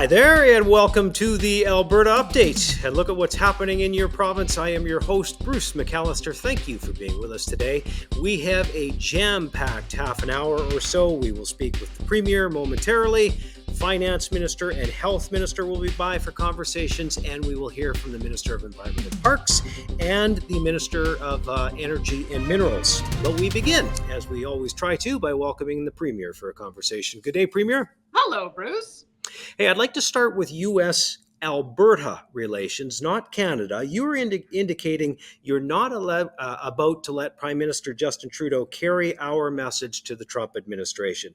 Hi there, and welcome to the Alberta Update. And look at what's happening in your province. I am your host, Bruce McAllister. Thank you for being with us today. We have a jam-packed half an hour or so. We will speak with the Premier momentarily. Finance Minister and Health Minister will be by for conversations, and we will hear from the Minister of Environment and Parks and the Minister of Energy and Minerals. But we begin, as we always try to, by welcoming the Premier for a conversation. Good day, Premier. Hello, Bruce. Hey, I'd like to start with U.S. Alberta relations, not Canada. You were indicating you're not about to let Prime Minister Justin Trudeau carry our message to the Trump administration,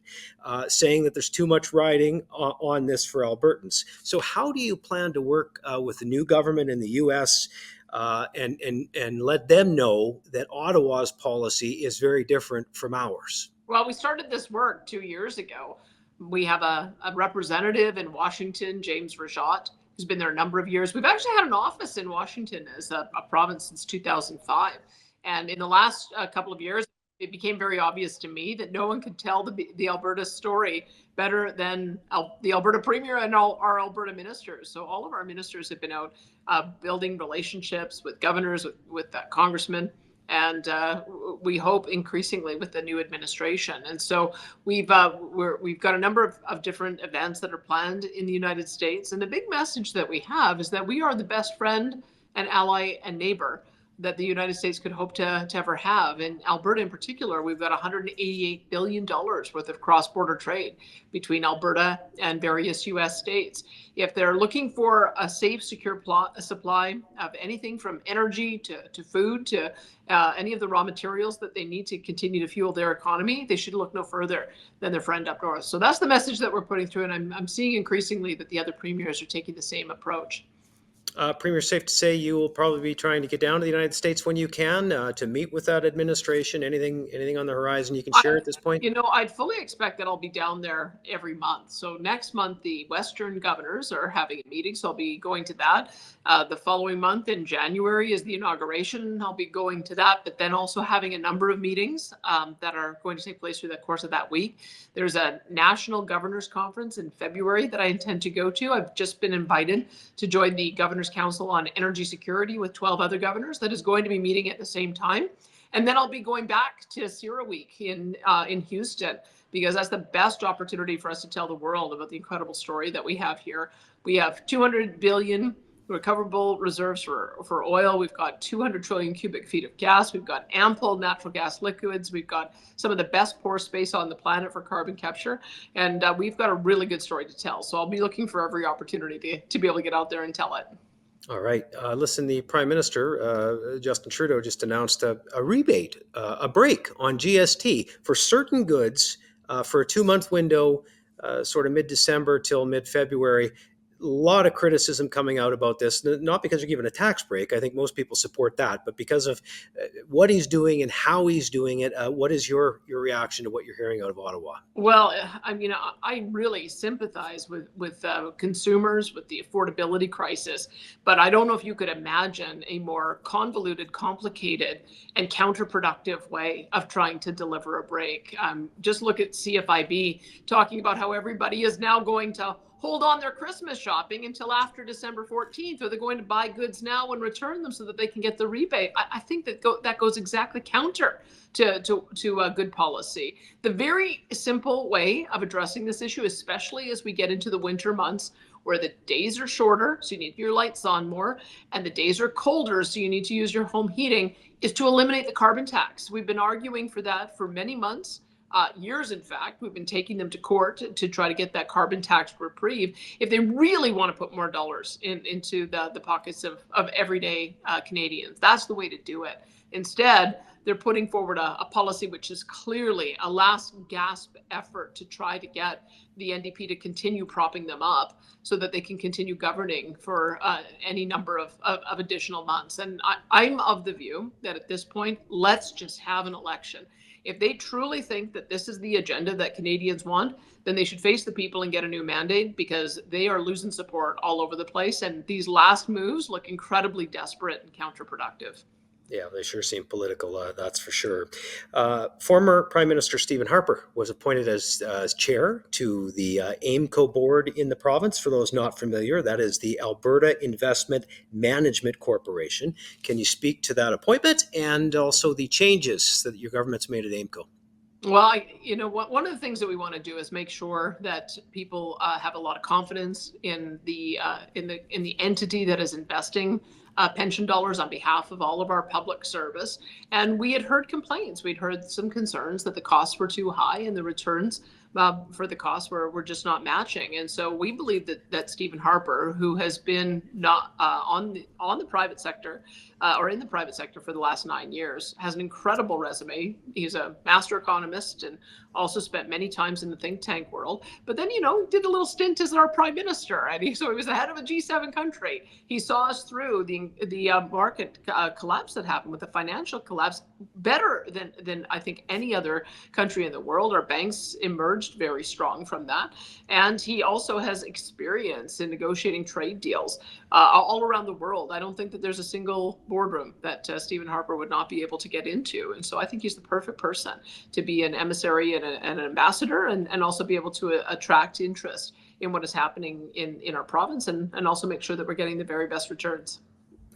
saying that there's too much riding on this for Albertans. So how do you plan to work with the new government in the U.S. And let them know that Ottawa's policy is very different from ours? Well, we started this work 2 years ago. We have a representative in Washington, James Rajat, who's been there a number of years. We've actually had an office in Washington as a province since 2005. And in the last couple of years, it became very obvious to me that no one could tell the Alberta story better than the Alberta Premier and all our Alberta ministers. So all of our ministers have been out building relationships with governors, with congressmen, and we hope increasingly with the new administration. And so we've got a number of different events that are planned in the United States. And the big message that we have is that we are the best friend and ally and neighbor that the United States could hope to ever have. In Alberta in particular, we've got $188 billion worth of cross-border trade between Alberta and various U.S. states. If they're looking for a safe, secure supply of anything from energy to food to any of the raw materials that they need to continue to fuel their economy, they should look no further than their friend up north. So that's the message that we're putting through, and I'm seeing increasingly that the other premiers are taking the same approach. Premier, safe to say you will probably be trying to get down to the United States when you can to meet with that administration. Anything on the horizon you can share at this point? I'd fully expect that I'll be down there every month. So next month, the Western governors are having a meeting, so I'll be going to that. The following month in January is the inauguration. I'll be going to that, but then also having a number of meetings that are going to take place through the course of that week. There's a national governors conference in February that I intend to go to. I've just been invited to join the Governors Council on Energy Security with 12 other governors that is going to be meeting at the same time. And then I'll be going back to CIRA Week in Houston, because that's the best opportunity for us to tell the world about the incredible story that we have here. We have 200 billion recoverable reserves for oil. We've got 200 trillion cubic feet of gas. We've got ample natural gas liquids. We've got some of the best pore space on the planet for carbon capture. And we've got a really good story to tell. So I'll be looking for every opportunity to be able to get out there and tell it. All right. Listen, the Prime Minister, Justin Trudeau, just announced a rebate, a break on GST for certain goods for a 2-month window, sort of mid-December till mid-February. A lot of criticism coming out about this, not because you're given a tax break. I think most people support that, but because of what he's doing and how he's doing it. What is your reaction to what you're hearing out of Ottawa? Well, I really sympathize with consumers, with the affordability crisis, but I don't know if you could imagine a more convoluted, complicated, and counterproductive way of trying to deliver a break. Just look at CFIB talking about how everybody is now going to hold on their Christmas shopping until after December 14th, or they're going to buy goods now and return them so that they can get the rebate. I think that goes exactly counter to a good policy. The very simple way of addressing this issue, especially as we get into the winter months, where the days are shorter, so you need your lights on more, and the days are colder, so you need to use your home heating, is to eliminate the carbon tax. We've been arguing for that for many months. Years, in fact. We've been taking them to court to try to get that carbon tax reprieve. If they really want to put more dollars into the pockets of everyday Canadians, that's the way to do it. Instead, they're putting forward a policy which is clearly a last gasp effort to try to get the NDP to continue propping them up so that they can continue governing for any number of additional months. And I'm of the view that at this point, let's just have an election. If they truly think that this is the agenda that Canadians want, then they should face the people and get a new mandate, because they are losing support all over the place. And these last moves look incredibly desperate and counterproductive. Yeah, they sure seem political, that's for sure. Former Prime Minister Stephen Harper was appointed as chair to the AIMCo board in the province. For those not familiar, that is the Alberta Investment Management Corporation. Can you speak to that appointment and also the changes that your government's made at AIMCo? Well, one of the things that we want to do is make sure that people have a lot of confidence in the entity that is investing pension dollars on behalf of all of our public service. And we had heard complaints. We'd heard some concerns that the costs were too high and the returns for the costs were just not matching. And so we believe that Stephen Harper, who has been not on the private sector or in the private sector for the last 9 years, has an incredible resume. He's a master economist and also spent many times in the think tank world. But then, did a little stint as our prime minister, and so he was the head of a G7 country. He saw us through the market collapse that happened with the financial collapse better than I think any other country in the world. Our banks emerged very strong from that, and he also has experience in negotiating trade deals all around the world. I don't think that there's a single boardroom that Stephen Harper would not be able to get into. And so I think he's the perfect person to be an emissary and an ambassador, and also be able to attract interest in what is happening in our province, and also make sure that we're getting the very best returns.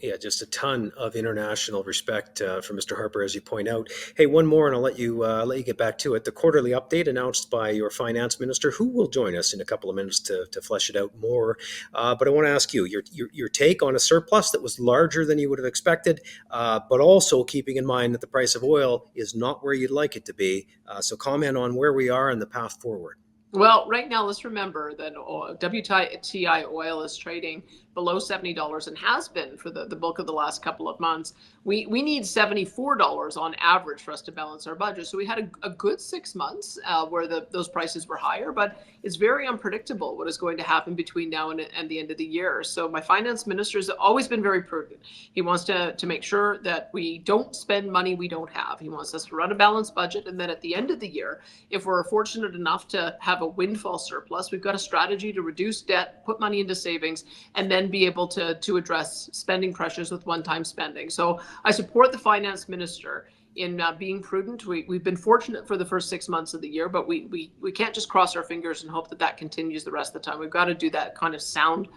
Yeah, just a ton of international respect for Mr. Harper, as you point out. Hey, one more, and I'll let you get back to it. The quarterly update announced by your finance minister, who will join us in a couple of minutes to flesh it out more. But I want to ask you your take on a surplus that was larger than you would have expected, but also keeping in mind that the price of oil is not where you'd like it to be. So comment on where we are and the path forward. Well, right now, let's remember that WTI oil is trading below $70 and has been for the bulk of the last couple of months. We need $74 on average for us to balance our budget. So we had a good 6 months where those prices were higher, but it's very unpredictable what is going to happen between now and the end of the year. So my finance minister has always been very prudent. He wants to make sure that we don't spend money we don't have. He wants us to run a balanced budget. And then at the end of the year, if we're fortunate enough to have a windfall surplus, we've got a strategy to reduce debt, put money into savings, and then be able to address spending pressures with one-time spending. So I support the finance minister in being prudent. We've been fortunate for the first 6 months of the year, but we can't just cross our fingers and hope that continues the rest of the time. We've got to do that kind of sound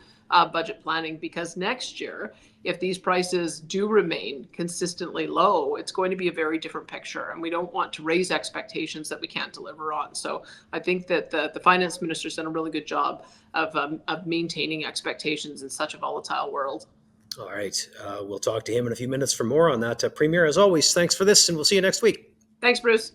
budget planning, because next year, if these prices do remain consistently low, it's going to be a very different picture, and we don't want to raise expectations that we can't deliver on. So I think that the finance minister's done a really good job of maintaining expectations in such a volatile world. All right. We'll talk to him in a few minutes for more on that. Premier, as always, thanks for this, and we'll see you next week. Thanks, Bruce.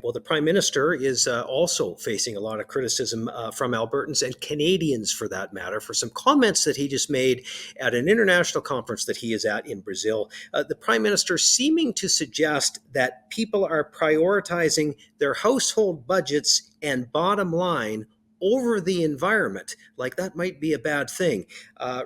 Well, the Prime Minister is also facing a lot of criticism from Albertans and Canadians, for that matter, for some comments that he just made at an international conference that he is at in Brazil. The Prime Minister seeming to suggest that people are prioritizing their household budgets and bottom line over the environment, like that might be a bad thing.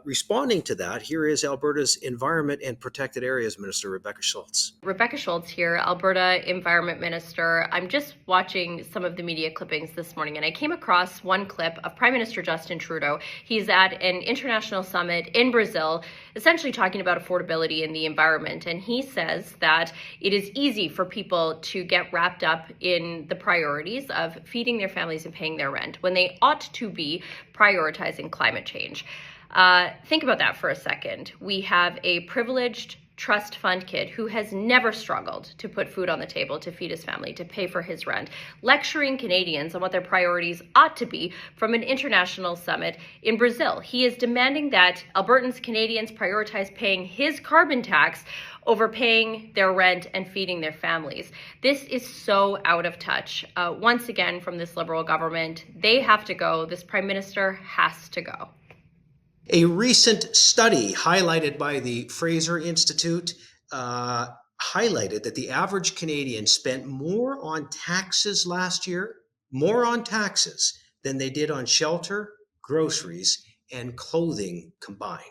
Responding to that, here is Alberta's Environment and Protected Areas Minister, Rebecca Schultz. Rebecca Schultz here, Alberta Environment Minister. I'm just watching some of the media clippings this morning, and I came across one clip of Prime Minister Justin Trudeau. He's at an international summit in Brazil, essentially talking about affordability in the environment. And he says that it is easy for people to get wrapped up in the priorities of feeding their families and paying their rent, when they ought to be prioritizing climate change. Think about that for a second. We have a privileged trust fund kid who has never struggled to put food on the table, to feed his family, to pay for his rent, lecturing Canadians on what their priorities ought to be from an international summit in Brazil. He is demanding that Albertans, Canadians prioritize paying his carbon tax over paying their rent and feeding their families. This is so out of touch. Once again, from this Liberal government, they have to go. This Prime Minister has to go. A recent study highlighted by the Fraser Institute highlighted that the average Canadian spent more on taxes last year, more on taxes than they did on shelter, groceries, and clothing combined.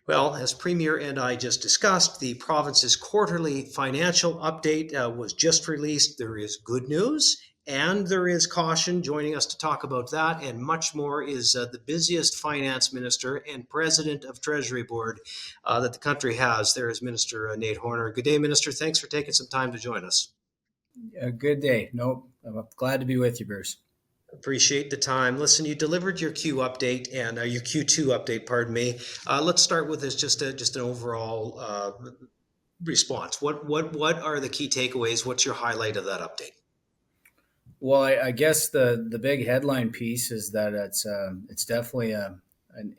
Well, as Premier and I just discussed, the province's quarterly financial update was just released. There is good news and there is caution. Joining us to talk about that and much more is the busiest finance minister and president of Treasury Board that the country has. There is Minister Nate Horner. Good day, Minister. Thanks for taking some time to join us. A good day. Nope. I'm glad to be with you, Bruce. Appreciate the time. Listen, you delivered your Q update and your Q2 update, pardon me. Let's start with this just an overall response. What are the key takeaways? What's your highlight of that update? Well, I guess the big headline piece is that it's definitely an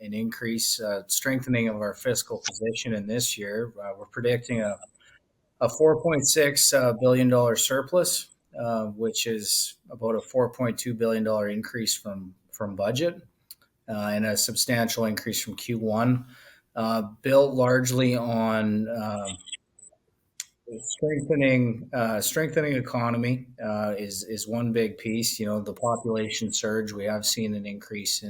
increase, strengthening of our fiscal position in this year. We're predicting a $4.6 billion surplus, which is about a $4.2 billion increase from budget, and a substantial increase from Q1, built largely on strengthening economy is one big piece. The population surge. We have seen an increase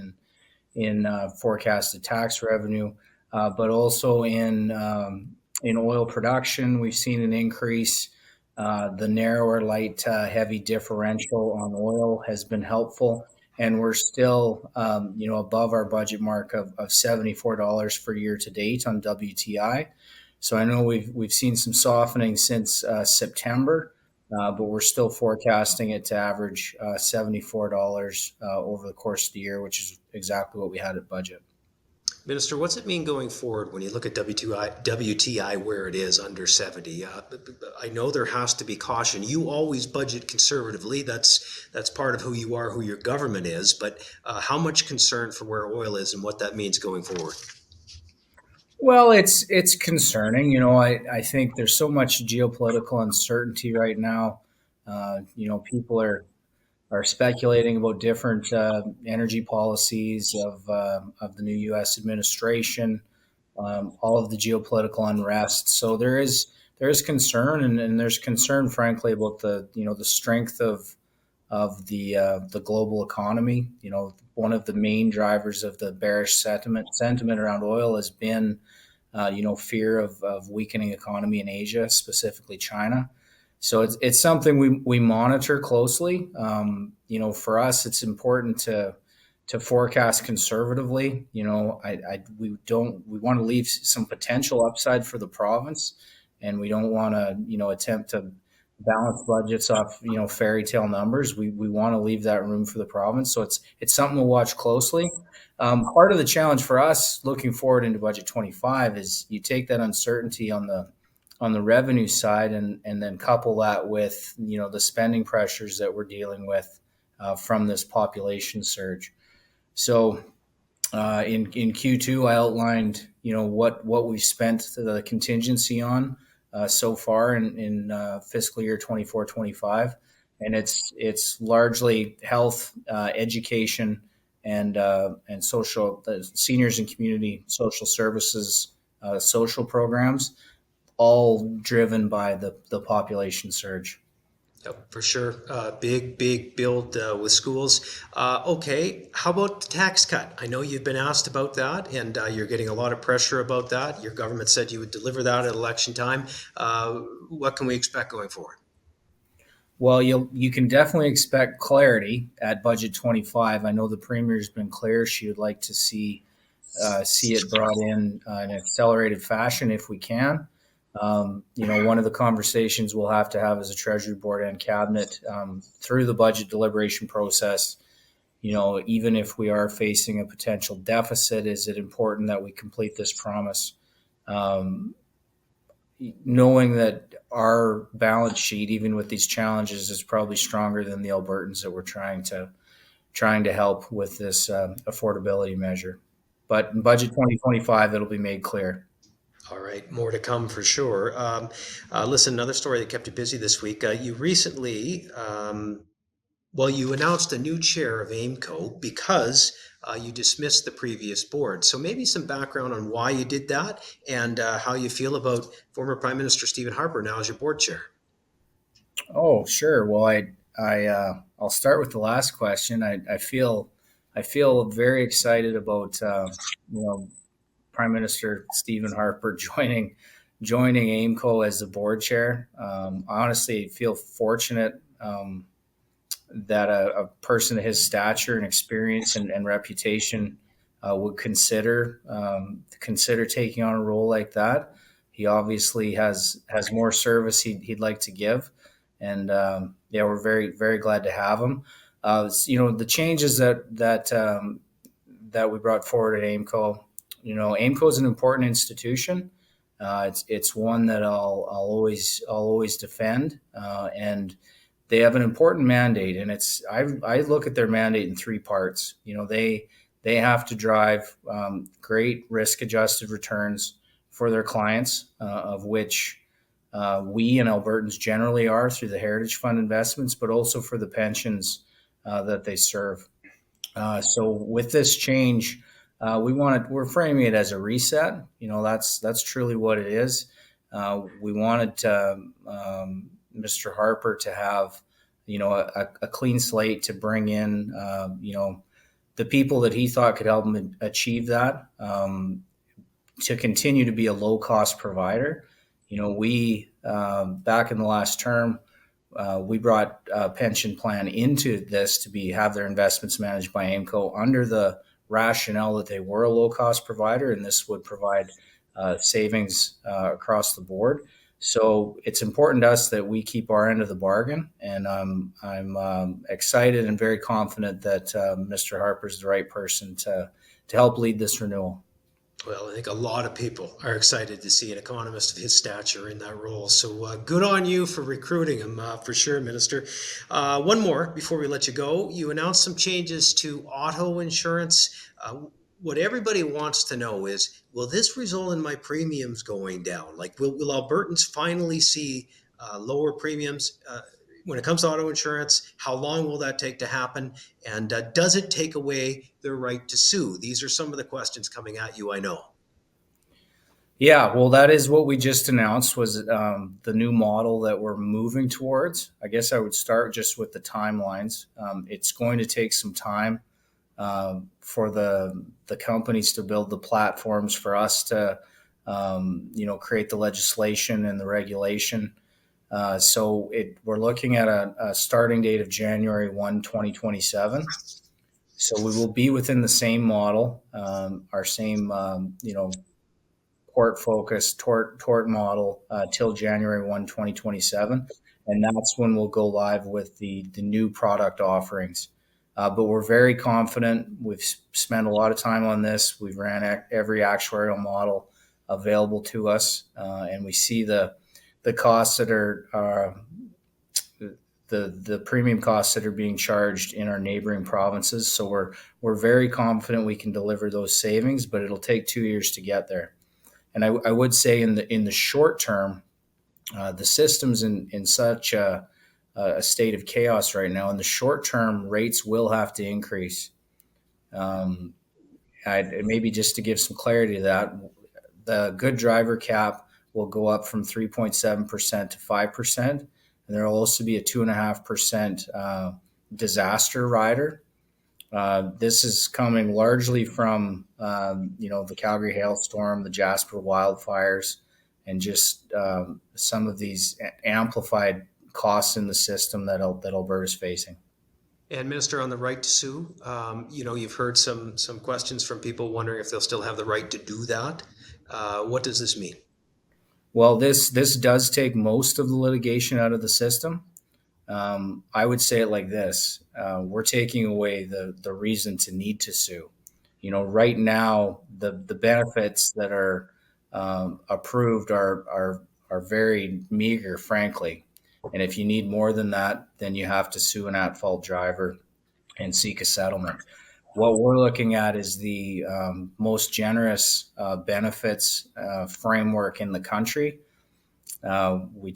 in forecasted tax revenue, but also in oil production, we've seen an increase. The narrower light heavy differential on oil has been helpful, and we're still above our budget mark of $74 for year to date on WTI. So I know we've seen some softening since September, but we're still forecasting it to average $74 over the course of the year, which is exactly what we had at budget. Minister, what's it mean going forward when you look at WTI where it is under 70? I know there has to be caution. You always budget conservatively. That's part of who you are, who your government is. But how much concern for where oil is and what that means going forward? Well, it's concerning. I think there's so much geopolitical uncertainty right now. People are speculating about different energy policies of the new U.S. administration, all of the geopolitical unrest. So there is concern, and there's concern, frankly, about the strength of the global economy. One of the main drivers of the bearish sentiment around oil has been fear of weakening economy in Asia, specifically China. So it's something we monitor closely. For us, it's important to forecast conservatively. We want to leave some potential upside for the province, and we don't want to attempt to balance budgets off fairy tale numbers. We want to leave that room for the province. So it's something to watch closely. Part of the challenge for us looking forward into budget 25 is you take that uncertainty on the revenue side and then couple that with the spending pressures that we're dealing with from this population surge. So in Q2, I outlined what we've spent the contingency on so far in fiscal year 24-25, and it's largely health, education, and social seniors and community social services, social programs, all driven by the population surge. Yep, for sure. Big build with schools. Okay, how about the tax cut? I know you've been asked about that, and you're getting a lot of pressure about that. Your government said you would deliver that at election time. What can we expect going forward? Well, you can definitely expect clarity at budget 25. I know the Premier's been clear she would like to see it brought in an accelerated fashion if we can. One of the conversations we'll have to have as a Treasury Board and Cabinet through the budget deliberation process, even if we are facing a potential deficit, is it important that we complete this promise? Knowing that our balance sheet, even with these challenges, is probably stronger than the Albertans that we're trying to help with this affordability measure. But in budget 2025, it'll be made clear. All right, more to come for sure. Listen, another story that kept you busy this week. You recently, you announced a new chair of AIMCo because you dismissed the previous board. So maybe some background on why you did that and how you feel about former Prime Minister Stephen Harper now as your board chair. Oh, sure. Well, I'll start with the last question. I feel very excited about Prime Minister Stephen Harper joining AIMCo as the board chair. I honestly feel fortunate that a person of his stature and experience and reputation would consider taking on a role like that. He obviously has more service he'd like to give, and yeah, we're very glad to have him. The changes that we brought forward at AIMCo. AIMCo is an important institution. It's one that I'll always defend, and they have an important mandate. And I look at their mandate in three parts. They have to drive great risk-adjusted returns for their clients, of which we and Albertans generally are through the Heritage Fund investments, but also for the pensions that they serve. So with this change, we're framing it as a reset. That's truly what it is. We wanted Mr. Harper to have, a clean slate to bring in, the people that he thought could help him achieve that, to continue to be a low cost provider. We back in the last term, we brought a pension plan into this to have their investments managed by AIMCo under the rationale that they were a low-cost provider, and this would provide savings across the board. So it's important to us that we keep our end of the bargain, and I'm excited and very confident that Mr. Harper is the right person to help lead this renewal. Well, I think a lot of people are excited to see an economist of his stature in that role. So good on you for recruiting him, for sure, Minister. One more before we let you go. You announced some changes to auto insurance. What everybody wants to know is, will this result in my premiums going down? Like, will Albertans finally see lower premiums when it comes to auto insurance? How long will that take to happen? And does it take away their right to sue? These are some of the questions coming at you, I know. Yeah, well, that is what we just announced was the new model that we're moving towards. I guess I would start just with the timelines. It's going to take some time for the companies to build the platforms for us to, create the legislation and the regulation. So we're looking at a starting date of January 1, 2027. So we will be within the same model, our same, court-focused tort model till January 1, 2027. And that's when we'll go live with the new product offerings. But we're very confident. We've spent a lot of time on this. We've ran every actuarial model available to us, and we see the costs that are the premium costs that are being charged in our neighboring provinces. So we're very confident we can deliver those savings, but it'll take 2 years to get there. And I would say in the short term, the system's in such a state of chaos right now. In the short term, rates will have to increase. Maybe just to give some clarity to that, the good driver cap will go up from 3.7% to 5%. And there will also be a 2.5% disaster rider. This is coming largely from, the Calgary hailstorm, the Jasper wildfires, and just some of these amplified costs in the system that Alberta's facing. And Minister, on the right to sue, you've heard some questions from people wondering if they'll still have the right to do that. What does this mean? Well, this does take most of the litigation out of the system. I would say it like this. We're taking away the reason to need to sue. Right now, the benefits that are approved are very meager, frankly. And if you need more than that, then you have to sue an at-fault driver and seek a settlement. What we're looking at is the most generous benefits framework in the country. We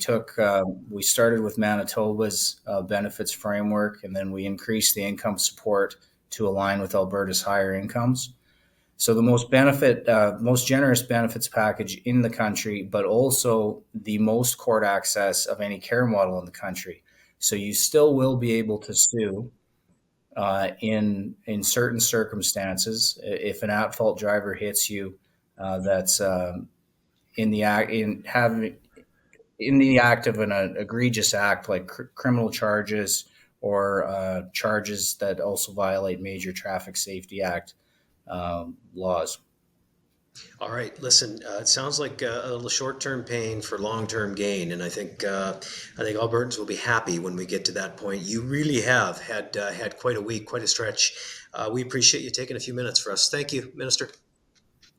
started with Manitoba's benefits framework, and then we increased the income support to align with Alberta's higher incomes. So the most generous benefits package in the country, but also the most court access of any care model in the country. So you still will be able to sue in certain circumstances if an at-fault driver hits you that's in the act of an egregious act like criminal charges or charges that also violate major Traffic Safety Act laws. All right, listen. It sounds like a little short-term pain for long-term gain, and I think Albertans will be happy when we get to that point. You really have had quite a week, quite a stretch. We appreciate you taking a few minutes for us. Thank you, Minister.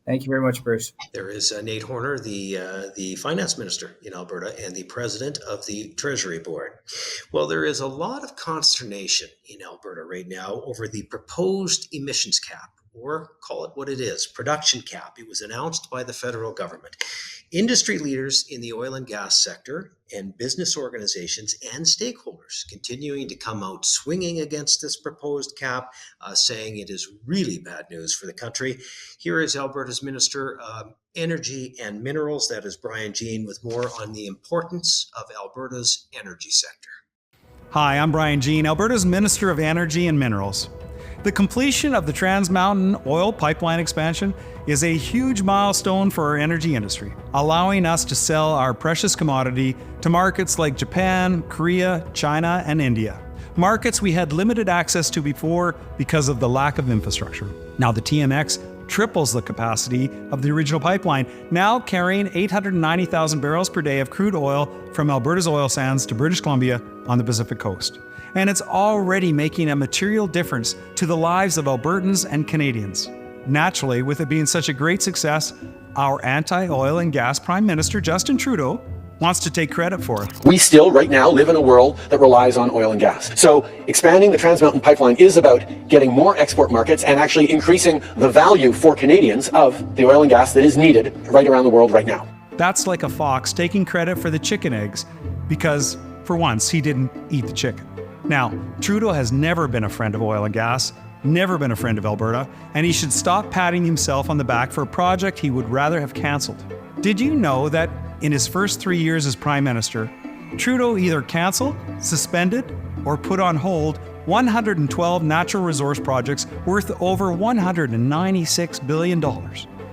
Thank you very much, Bruce. There is Nate Horner, the finance minister in Alberta and the president of the Treasury Board. Well, there is a lot of consternation in Alberta right now over the proposed emissions cap, or call it what it is, production cap. It was announced by the federal government. Industry leaders in the oil and gas sector and business organizations and stakeholders continuing to come out swinging against this proposed cap, saying it is really bad news for the country. Here is Alberta's Minister of Energy and Minerals, that is Brian Jean, with more on the importance of Alberta's energy sector. Hi, I'm Brian Jean, Alberta's Minister of Energy and Minerals. The completion of the Trans Mountain oil pipeline expansion is a huge milestone for our energy industry, allowing us to sell our precious commodity to markets like Japan, Korea, China, and India. Markets we had limited access to before because of the lack of infrastructure. Now the TMX triples the capacity of the original pipeline, now carrying 890,000 barrels per day of crude oil from Alberta's oil sands to British Columbia on the Pacific coast. And it's already making a material difference to the lives of Albertans and Canadians. Naturally, with it being such a great success, our anti-oil and gas Prime Minister, Justin Trudeau, wants to take credit for it. We still, right now, live in a world that relies on oil and gas. So expanding the Trans Mountain pipeline is about getting more export markets and actually increasing the value for Canadians of the oil and gas that is needed right around the world right now. That's like a fox taking credit for the chicken eggs because, for once, he didn't eat the chicken. Now, Trudeau has never been a friend of oil and gas, never been a friend of Alberta, and he should stop patting himself on the back for a project he would rather have cancelled. Did you know that in his first 3 years as Prime Minister, Trudeau either cancelled, suspended, or put on hold 112 natural resource projects worth over $196 billion?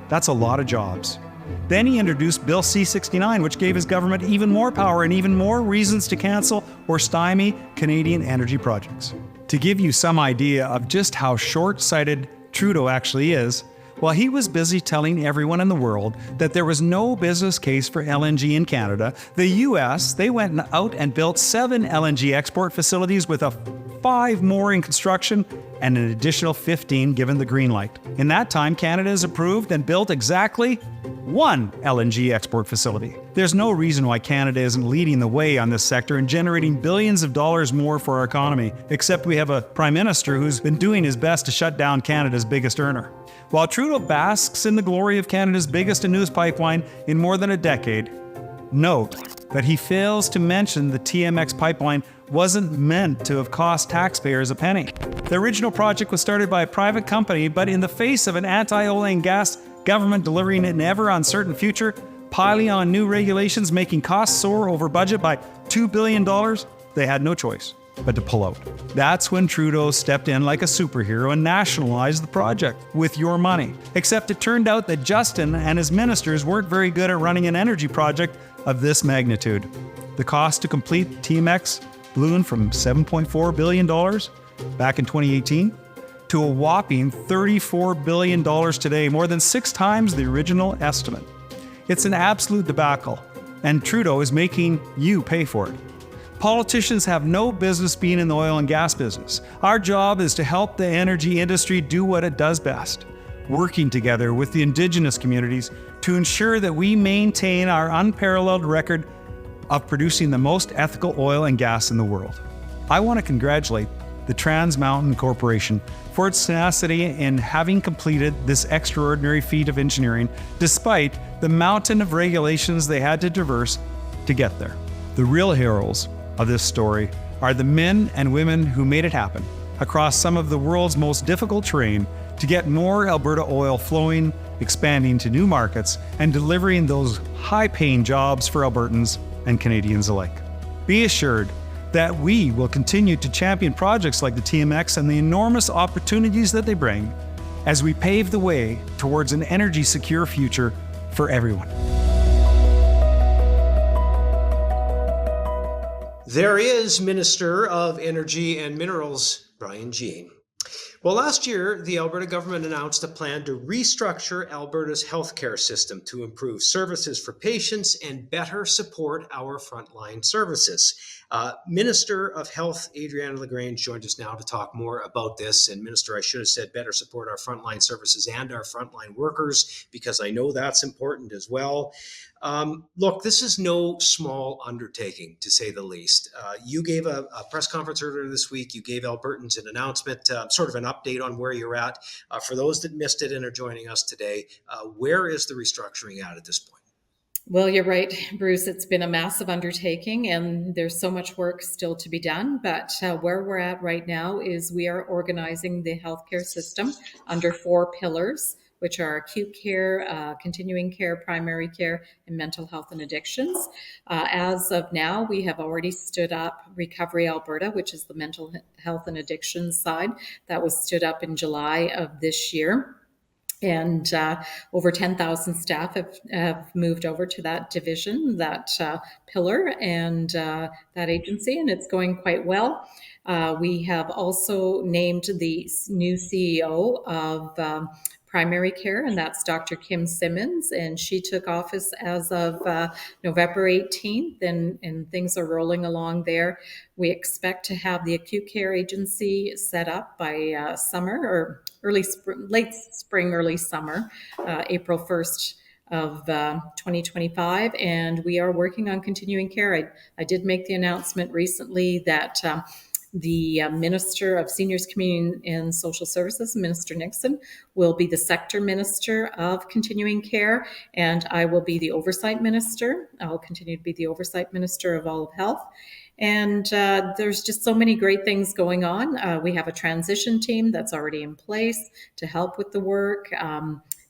That's a lot of jobs. Then he introduced Bill C-69, which gave his government even more power and even more reasons to cancel or stymie Canadian energy projects. To give you some idea of just how short-sighted Trudeau actually is, while he was busy telling everyone in the world that there was no business case for LNG in Canada, the US, they went out and built 7 LNG export facilities with 5 more in construction and an additional 15 given the green light. In that time, Canada has approved and built exactly 1 LNG export facility. There's no reason why Canada isn't leading the way on this sector and generating billions of dollars more for our economy, except we have a Prime Minister who's been doing his best to shut down Canada's biggest earner. While Trudeau basks in the glory of Canada's biggest and newest pipeline in more than a decade, note that he fails to mention the TMX pipeline wasn't meant to have cost taxpayers a penny. The original project was started by a private company, but in the face of an anti-oil and gas government delivering an ever-uncertain future, piling on new regulations, making costs soar over budget by $2 billion, they had no choice but to pull out. That's when Trudeau stepped in like a superhero and nationalized the project with your money. Except it turned out that Justin and his ministers weren't very good at running an energy project of this magnitude. The cost to complete TMX ballooned from $7.4 billion back in 2018 to a whopping $34 billion today, more than 6 times the original estimate. It's an absolute debacle, and Trudeau is making you pay for it. Politicians have no business being in the oil and gas business. Our job is to help the energy industry do what it does best, working together with the Indigenous communities to ensure that we maintain our unparalleled record of producing the most ethical oil and gas in the world. I want to congratulate the Trans Mountain Corporation for its tenacity in having completed this extraordinary feat of engineering despite the mountain of regulations they had to traverse to get there. The real heroes of this story are the men and women who made it happen across some of the world's most difficult terrain to get more Alberta oil flowing, expanding to new markets, and delivering those high-paying jobs for Albertans and Canadians alike. Be assured that we will continue to champion projects like the TMX and the enormous opportunities that they bring as we pave the way towards an energy-secure future for everyone. There is Minister of Energy and Minerals, Brian Jean. Well, last year, the Alberta government announced a plan to restructure Alberta's healthcare system to improve services for patients and better support our frontline services. Minister of Health, Adriana LaGrange, joined us now to talk more about this. And Minister, I should have said better support our frontline services and our frontline workers, because I know that's important as well. Look, this is no small undertaking, to say the least. You gave a press conference earlier this week. You gave Albertans an announcement, sort of an update on where you're at. For those that missed it and are joining us today, where is the restructuring at this point? Well, you're right, Bruce. It's been a massive undertaking and there's so much work still to be done. But where we're at right now is we are organizing the healthcare system under 4 pillars, which are acute care, continuing care, primary care, and mental health and addictions. As of now, we have already stood up Recovery Alberta, which is the mental health and addictions side. That was stood up in July of this year. And over 10,000 staff have moved over to that division, that pillar, and that agency, and it's going quite well. We have also named the new CEO of primary care, and that's Dr. Kim Simmons, and she took office as of November 18th, and things are rolling along there. We expect to have the acute care agency set up by summer or late spring, early summer, April 1st of 2025, and we are working on continuing care. I did make the announcement recently that the Minister of Seniors, Community and Social Services, Minister Nixon, will be the sector minister of continuing care, and I will be the oversight minister. I'll continue to be the oversight minister of all of health. And there's just so many great things going on. We have a transition team that's already in place to help with the work.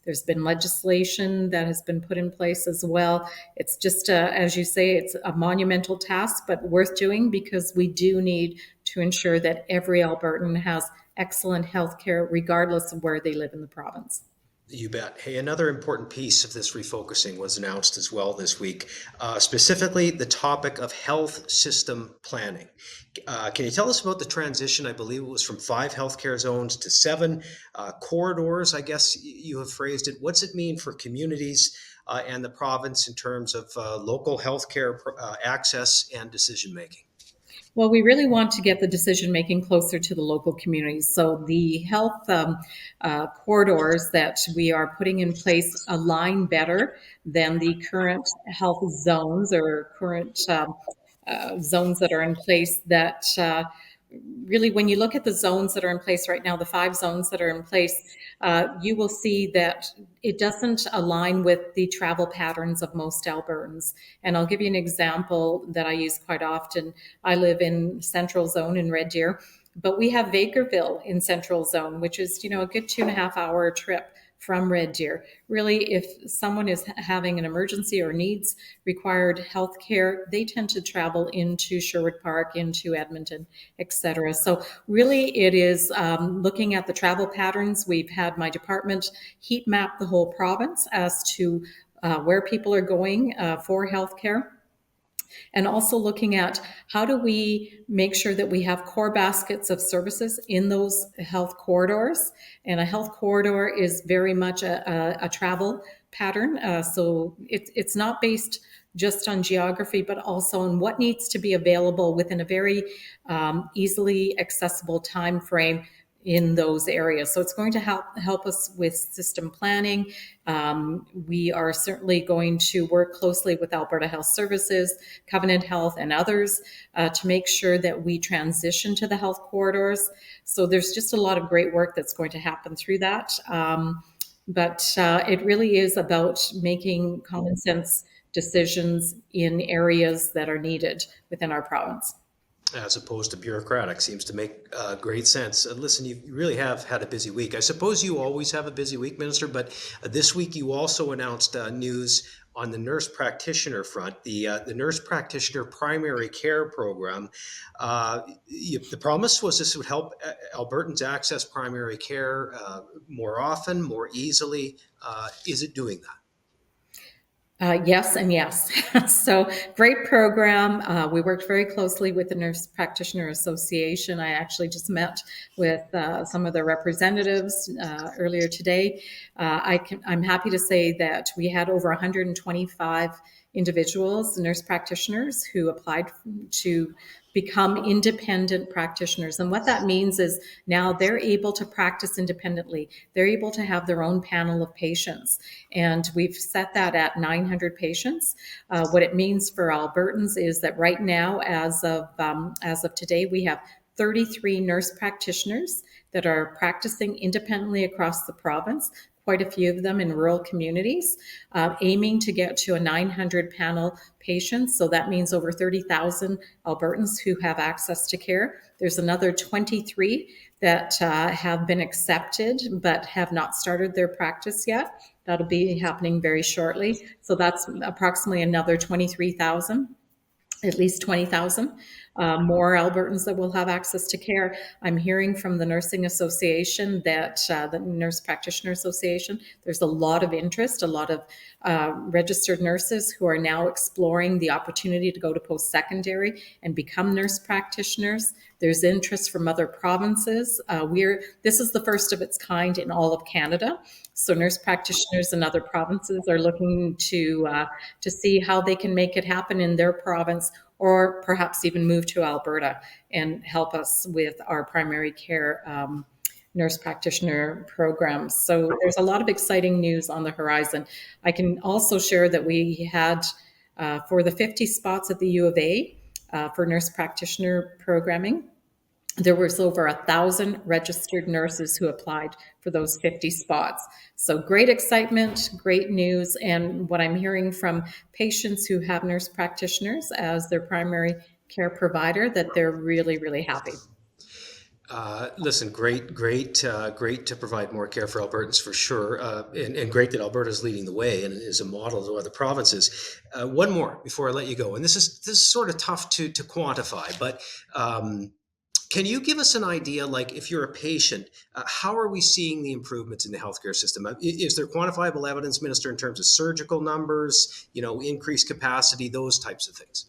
There's been legislation that has been put in place as well. It's just, as you say, it's a monumental task, but worth doing because we do need to ensure that every Albertan has excellent health care regardless of where they live in the province. You bet. Hey, another important piece of this refocusing was announced as well this week, specifically the topic of health system planning. Can you tell us about the transition? I believe it was from 5 healthcare zones to 7 corridors, I guess you have phrased it. What's it mean for communities and the province in terms of local healthcare access and decision making? Well, we really want to get the decision-making closer to the local communities. So the health corridors that we are putting in place align better than the current health zones or current zones that are in place that really, when you look at the zones that are in place right now, the 5 zones that are in place, you will see that it doesn't align with the travel patterns of most Albertans. And I'll give you an example that I use quite often. I live in Central Zone in Red Deer, but we have Bakerville in Central Zone, which is, a good 2.5 hour trip from Red Deer. Really, if someone is having an emergency or needs required health care, they tend to travel into Sherwood Park, into Edmonton, etc. So really, it is looking at the travel patterns. We've had my department heat map the whole province as to where people are going for health care. And also looking at how do we make sure that we have core baskets of services in those health corridors. And a health corridor is very much a travel pattern. So it's not based just on geography, but also on what needs to be available within a very easily accessible time frame in those areas. So it's going to help us with system planning. We are certainly going to work closely with Alberta Health Services, Covenant Health, and others to make sure that we transition to the health corridors. So there's just a lot of great work that's going to happen through that. But it really is about making common sense decisions in areas that are needed within our province. As opposed to bureaucratic, seems to make great sense. Listen, you really have had a busy week. I suppose you always have a busy week, Minister, but this week you also announced news on the nurse practitioner front, the nurse practitioner primary care program. The promise was this would help Albertans access primary care more often, more easily. Is it doing that? Yes and yes. So great program. We worked very closely with the Nurse Practitioner Association. I actually just met with some of their representatives earlier today. I'm happy to say that we had over 125 individuals, nurse practitioners, who applied to become independent practitioners. And what that means is now they're able to practice independently. They're able to have their own panel of patients. And we've set that at 900 patients. What it means for Albertans is that right now, as of today, we have 33 nurse practitioners that are practicing independently across the province, quite a few of them in rural communities, aiming to get to a 900 panel patients. So that means over 30,000 Albertans who have access to care. There's another 23 that have been accepted but have not started their practice yet. That'll be happening very shortly. So that's approximately another 23,000. At least 20,000 more Albertans that will have access to care. I'm hearing from the Nursing Association that the Nurse Practitioner Association, there's a lot of interest, a lot of registered nurses who are now exploring the opportunity to go to post-secondary and become nurse practitioners. There's interest from other provinces. This is the first of its kind in all of Canada. So nurse practitioners in other provinces are looking to see how they can make it happen in their province, or perhaps even move to Alberta and help us with our primary care nurse practitioner programs. So there's a lot of exciting news on the horizon. I can also share that we had for the 50 spots at the U of A for nurse practitioner programming, there was over 1,000 registered nurses who applied for those 50 spots. So great excitement, great news. And what I'm hearing from patients who have nurse practitioners as their primary care provider, that they're really, really happy. Listen, great to provide more care for Albertans for sure, and great that Alberta is leading the way and is a model to other provinces. One more before I let you go, and this is sort of tough to quantify, but can you give us an idea, like if you're a patient, how are we seeing the improvements in the healthcare system? Is there quantifiable evidence, Minister, in terms of surgical numbers, increased capacity, those types of things?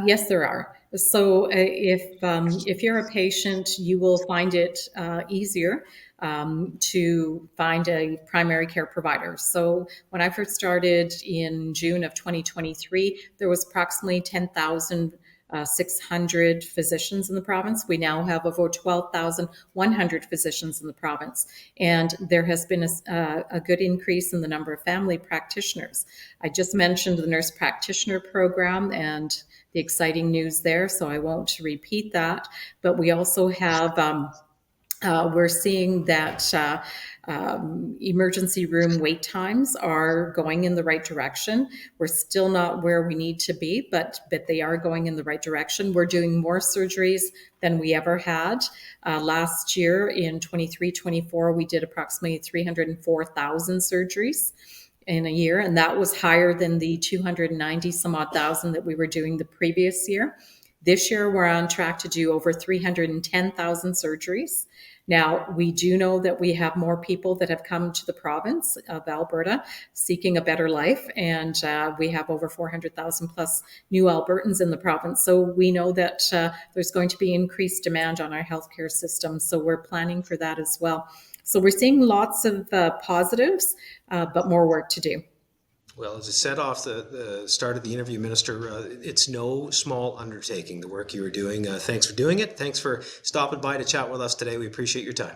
Yes, there are. So if you're a patient, you will find it easier to find a primary care provider. So when I first started in June of 2023, there was approximately 10,600 physicians in the province. We now have over 12,100 physicians in the province. And there has been a good increase in the number of family practitioners. I just mentioned the nurse practitioner program and the exciting news there, so I won't repeat that. But we also have we're seeing that emergency room wait times are going in the right direction. We're still not where we need to be, but they are going in the right direction. We're doing more surgeries than we ever had. Last year in 23-24, we did approximately 304,000 surgeries in a year, and that was higher than the 290 some odd thousand that we were doing the previous year. This year, we're on track to do over 310,000 surgeries. Now, we do know that we have more people that have come to the province of Alberta seeking a better life, and we have over 400,000 plus new Albertans in the province. So we know that there's going to be increased demand on our healthcare system, so we're planning for that as well. So we're seeing lots of positives, but more work to do. Well, as I said off the start of the interview, Minister, it's no small undertaking, the work you are doing. Thanks for doing it. Thanks for stopping by to chat with us today. We appreciate your time.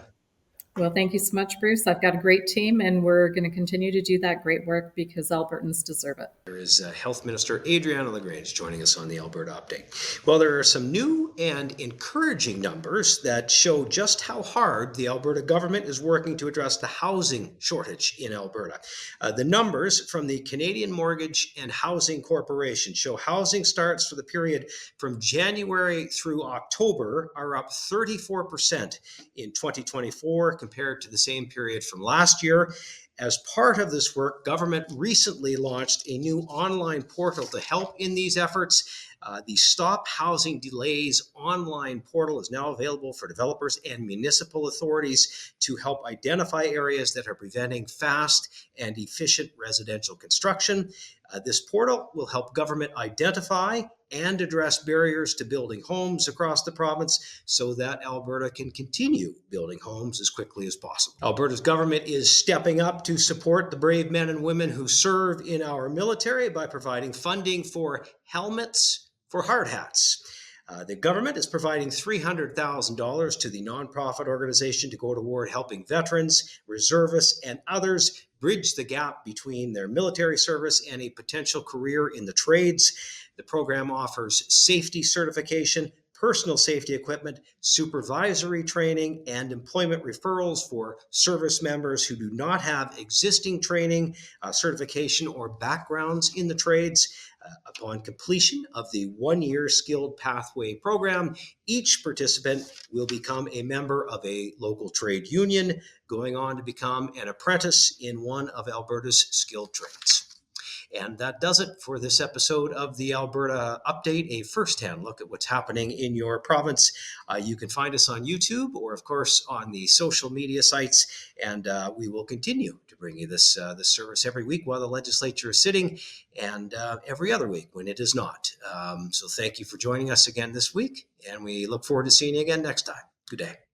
Well, thank you so much, Bruce. I've got a great team, and we're going to continue to do that great work because Albertans deserve it. There is Health Minister Adriana LaGrange joining us on the Alberta Update. Well, there are some new and encouraging numbers that show just how hard the Alberta government is working to address the housing shortage in Alberta. The numbers from the Canadian Mortgage and Housing Corporation show housing starts for the period from January through October are up 34% in 2024 compared to the same period from last year. As part of this work, government recently launched a new online portal to help in these efforts. The Stop Housing Delays online portal is now available for developers and municipal authorities to help identify areas that are preventing fast and efficient residential construction. This portal will help government identify and address barriers to building homes across the province so that Alberta can continue building homes as quickly as possible. Alberta's government is stepping up to support the brave men and women who serve in our military by providing funding for helmets for hard hats. The government is providing $300,000 to the nonprofit organization to go toward helping veterans, reservists, and others bridge the gap between their military service and a potential career in the trades. The program offers safety certification, personal safety equipment, supervisory training, and employment referrals for service members who do not have existing training, certification, or backgrounds in the trades. Upon completion of the one-year skilled pathway program, each participant will become a member of a local trade union, going on to become an apprentice in one of Alberta's skilled trades. And that does it for this episode of the Alberta Update, a first-hand look at what's happening in your province. You can find us on YouTube or, of course, on the social media sites, and we will continue to bring you this service every week while the legislature is sitting, and every other week when it is not. So thank you for joining us again this week, and we look forward to seeing you again next time. Good day.